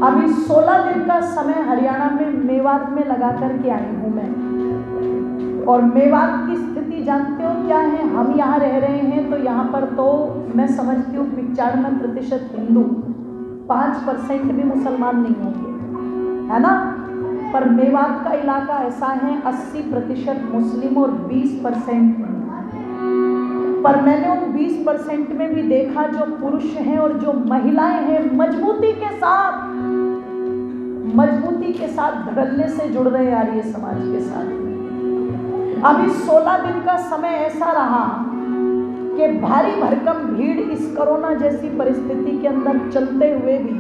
अभी 16 दिन का समय हरियाणा में मेवात में लगा करके आई हूँ मैं, और मेवात की स्थिति जानते हो क्या है? हम यहाँ रह रहे हैं तो यहाँ पर तो मैं समझती हूँ 95% हिंदू, 5% भी मुसलमान नहीं होंगे, है ना। पर मेवात का इलाका ऐसा है 80% मुस्लिम और 20% हिंदू। पर मैंने उन 20% में भी देखा जो पुरुष हैं और जो महिलाएं हैं मजबूती के साथ धड़ल्ले से जुड़ रहे हैं आर्य समाज के साथ। अभी 16 दिन का समय ऐसा रहा कि भारी भरकम भीड़ इस कोरोना जैसी परिस्थिति के अंदर चलते हुए भी,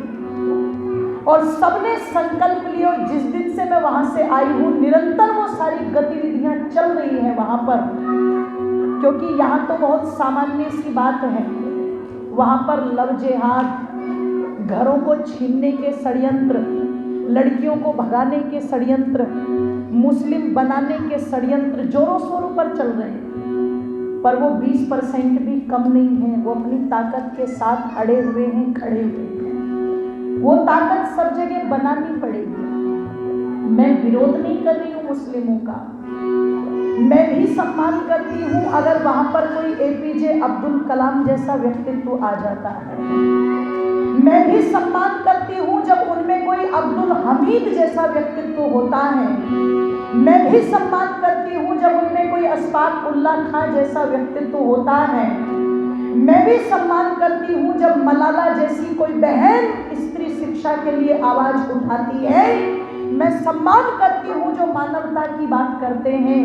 और सबने संकल्प लिया, और जिस दिन से मैं वहां से आई हूं निरंतर वो सारी गतिविधियां चल रही हैं वहां पर, क्योंकि यहाँ तो बहुत सामान्य सी बात है। वहां पर लव जिहाद, घरों को छीनने के षड्यंत्र, लड़कियों को भगाने के षड्यंत्र, मुस्लिम बनाने के षड्यंत्र जोरों शोरों पर चल रहे हैं। पर वो 20% भी कम नहीं है, वो अपनी ताकत के साथ अड़े हुए हैं, खड़े हुए हैं। वो ताकत सब जगह बनानी पड़ेगी। मैं विरोध नहीं कर रही हूँ मुस्लिमों का, मैं भी सम्मान करती हूँ अगर वहां पर कोई एपीजे अब्दुल कलाम जैसा व्यक्तित्व आ जाता है। मैं भी सम्मान करती हूँ जब उनमें कोई अब्दुल हमीद जैसा व्यक्तित्व होता है। मैं भी सम्मान करती हूँ जब उनमें कोई अशफाक उल्लाह खान जैसा व्यक्तित्व होता है। मैं भी सम्मान करती हूँ जब मलाला जैसी कोई बहन स्त्री शिक्षा के लिए आवाज उठाती है। मैं सम्मान करती हूँ जो मानवता की बात करते हैं।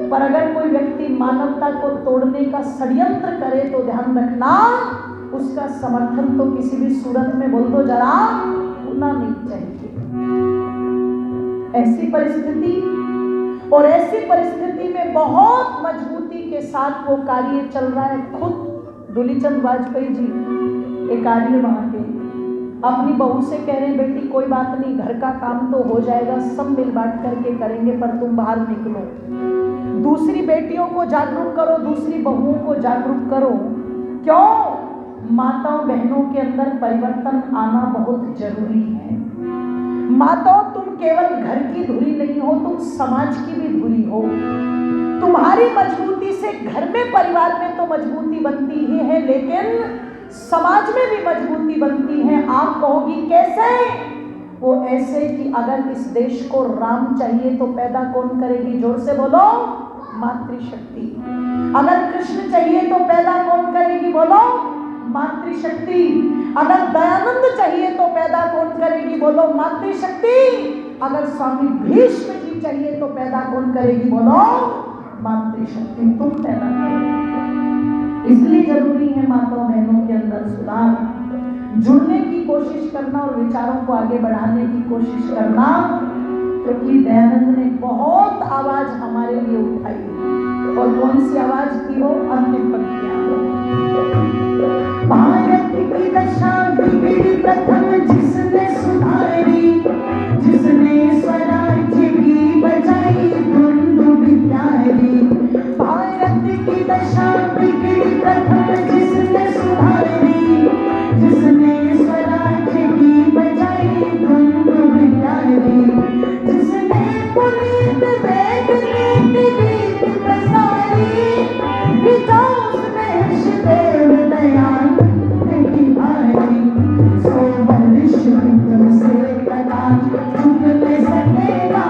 पर अगर कोई व्यक्ति मानवता को तोड़ने का षड्यंत्र करे तो ध्यान रखना, उसका समर्थन तो किसी भी सूरत में बोल दो जरा होना नहीं चाहिए। ऐसी परिस्थिति, और ऐसी परिस्थिति में बहुत मजबूती के साथ वो कार्य चल रहा है। खुद दुलीचंद वाजपेयी जी एक कार्य वहां के अपनी बहू से कह रहे हैं, बेटी कोई बात नहीं, घर का काम तो हो जाएगा, सब मिल बांट करके करेंगे, पर तुम बाहर निकलो, दूसरी बेटियों को जागरूक करो, दूसरी बहुओं को जागरूक करो। क्यों? माताओं बहनों के अंदर परिवर्तन आना बहुत जरूरी है। माताओं, तुम केवल घर की धुरी नहीं हो, तुम समाज की भी धुरी हो। तुम्हारी मजबूती से घर में, परिवार में तो मजबूती बनती ही है, लेकिन समाज में भी मजबूती बनती है। आप कहोगी कैसे? वो ऐसे कि अगर इस देश को राम चाहिए तो पैदा कौन करेगी? जोर से बोलो, मातृशक्ति। अगर कृष्ण चाहिए तो पैदा कौन करेगी? बोलो, मातृशक्ति। अगर दयानंद चाहिए तो पैदा कौन करेगी? बोलो, मातृशक्ति। अगर स्वामी भीष्म जी चाहिए तो पैदा कौन करेगी? बोलो, मातृशक्ति। तुम पैदा करोगे। इसलिए जरूरी है माताओं बहनों के अंदर सुधार, जुड़ने की कोशिश करना और विचारों को आगे बढ़ाने की कोशिश करना, क्योंकि दयानंद ने बहुत आवाज हमारे लिए उठाई। और कौन सी आवाज की हो? अंतिम पंक्तियां। भारत की दशा बिगड़ी प्रथम जिसने सुधारी, जिसने स्वराज्य की बजाई दुंदुभी प्यारी। भारत की दशा बिगड़ी प्रथम जिसने सुधारी, जिसने स्वराज्य की बजाई दुंदुभी प्यारी। जिसने पुनीत वेद नीति रीति प्रसारी, विचार उसने हर्षदेव दयाल की भारी। सो वर्ष तुमसे प्रकाश झुक न सकेगा,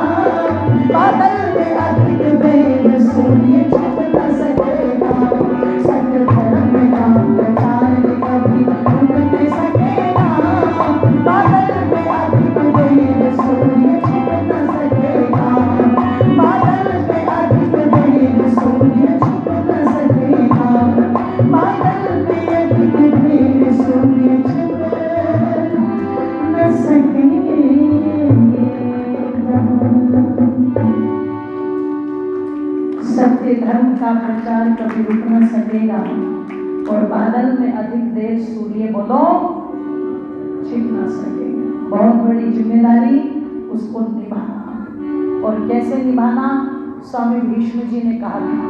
बादल में अधिक वेद सूर्य छुप न सकेगा। सत्य धर्म का प्रचार कभी रुक न सकेगा, बादल में अधिक वेद सूर्य छुप न सकेगा। बादल में अधिक वेद सूर्य छुप न सकेगा। बादल में अधिक वेद सूर्य छुप न सकेगा। सत्य धर्म का प्रचार कभी रुक न सकेगा, और बादल में अधिक देर सूर्य बोलो छिप न सकेगा। बहुत बड़ी जिम्मेदारी, उसको निभाना। और कैसे निभाना? स्वामी भीष्म जी ने कहा था।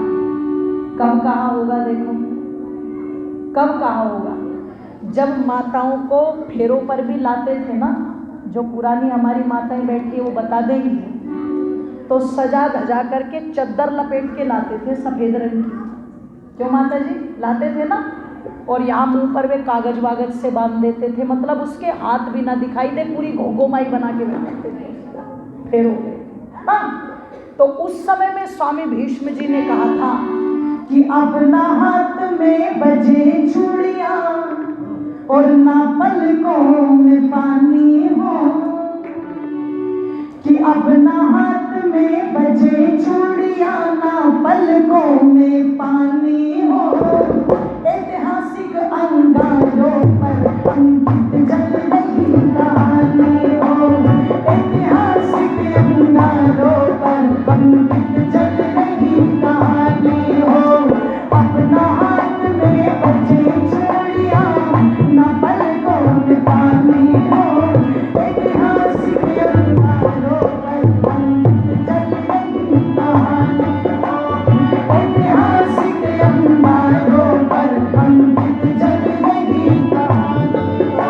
कब कहा होगा? देखो, कब कहा होगा? जब माताओं को फेरों पर भी लाते थे ना, जो पुरानी हमारी माताएं बैठी है वो बता देंगी, तो सजा धजा करके चद्दर लपेट के लाते थे सफेद रंग की। क्यों माता जी लाते थे ना? और यहाँ मुंह पर वे कागज वागज से बांध देते थे, मतलब उसके हाथ भी ना दिखाई दे, पूरी घोघोमाई बना के बैठाते थे। फिर हो गए हाँ। तो उस समय में स्वामी भीष्म जी ने कहा था कि अपना हाथ में बजे चूड़ियां और ना पलकों में पानी हो, कि अपना हाथ में बजे चूड़ियां ना पलकों में पानी हो, ऐतिहासिक अंगारों पर अंकित जल रही कहानी हो, ऐतिहासिक अंगारों पर अंकित जल रही कहानी हो, अपना हाथ में बजे चूड़ियां ना पलकों में पानी हो, ऐतिहासिक अंगारों पर अंकित जल रही कहानी हो, ऐतिहासिक अंगारों पर अंकित जल रही कहानी हो।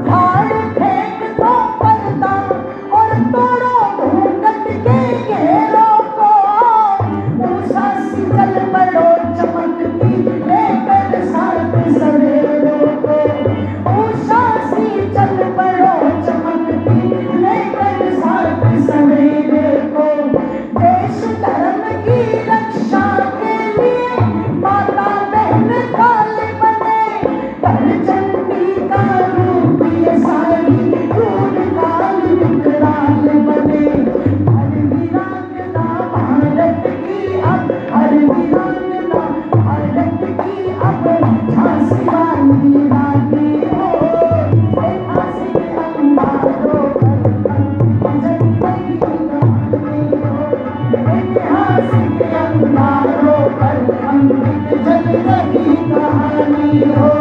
हार फेंक दो पर्दा और तोड़ो घूंघट के घेरों को, ऊषा सी चल पड़ो चमकती लेकर साथ सवेरों को, ऊषा सी चल पड़ो चमकती लेकर साथ सवेरे को, देश धर्म की रक्षा के लिए माता बहन काले बने, कर चंडी का रूप ये सारी क्रूर काल विकराल बने, हर वीरांगना भारत की अब, हर वीरांगना भारत की अब झांसी वाली रानी हो, ऐतिहासिक अंगारों पर अंकित जल रही कहानी हो, ऐतिहासिक अंगारों पर अंकित जल रही कहानी हो,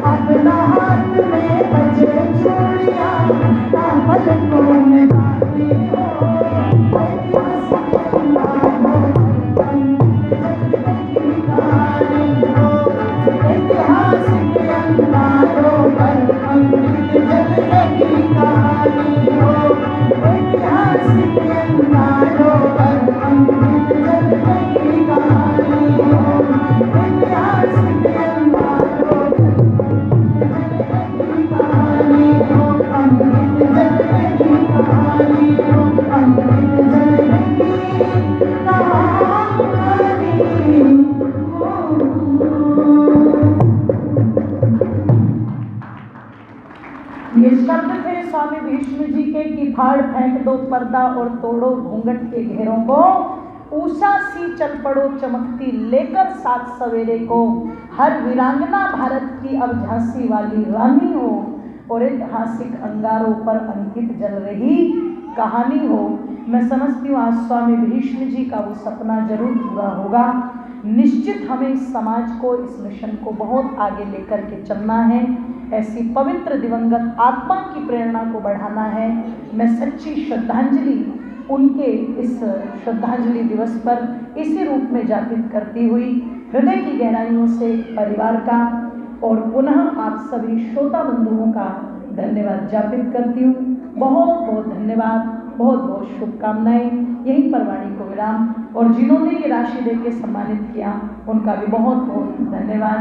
अपना हाथ में बजे चूड़ियां ना पलकों में पानी हो, ऐतिहासिक अंगारों पर अंकित जल रही कहानी हो, ऐतिहासिक अंगारों पर अंकित जल रही कहानी हो, ऐतिहासिक अंगारों पर अंकित जल रही कहानी हो, ऐतिहासिक अंगारों कहानी हो, अंकित जल रही कहानी हो, अंकित जल रही कहानी हो। ये शब्द थे स्वामी भीष्म जी के कि फाड़ फेंक दो पर्दा और तोड़ो घूंघट के घेरों को, ऊषा सी चल पड़ो चमकती लेकर साथ सवेरे को, हर वीरांगना भारत की अब झांसी वाली रानी हो, और ऐतिहासिक अंगारों पर अंकित जल रही कहानी हो। मैं समझती हूँ आज स्वामी भीष्म जी का वो सपना जरूर पूरा होगा। निश्चित हमें इस समाज को, इस मिशन को बहुत आगे लेकर के चलना है, ऐसी पवित्र दिवंगत आत्मा की प्रेरणा को बढ़ाना है। मैं सच्ची श्रद्धांजलि उनके इस श्रद्धांजलि दिवस पर इसी रूप में ज्ञापित करती हुई हृदय की गहराइयों से परिवार का और पुनः आप सभी श्रोता बंधुओं का धन्यवाद ज्ञापित करती हूँ। बहुत बहुत धन्यवाद, बहुत बहुत शुभकामनाएं। यहीं पर वाणी को विराम, और जिन्होंने ये राशि देकर सम्मानित किया उनका भी बहुत बहुत धन्यवाद।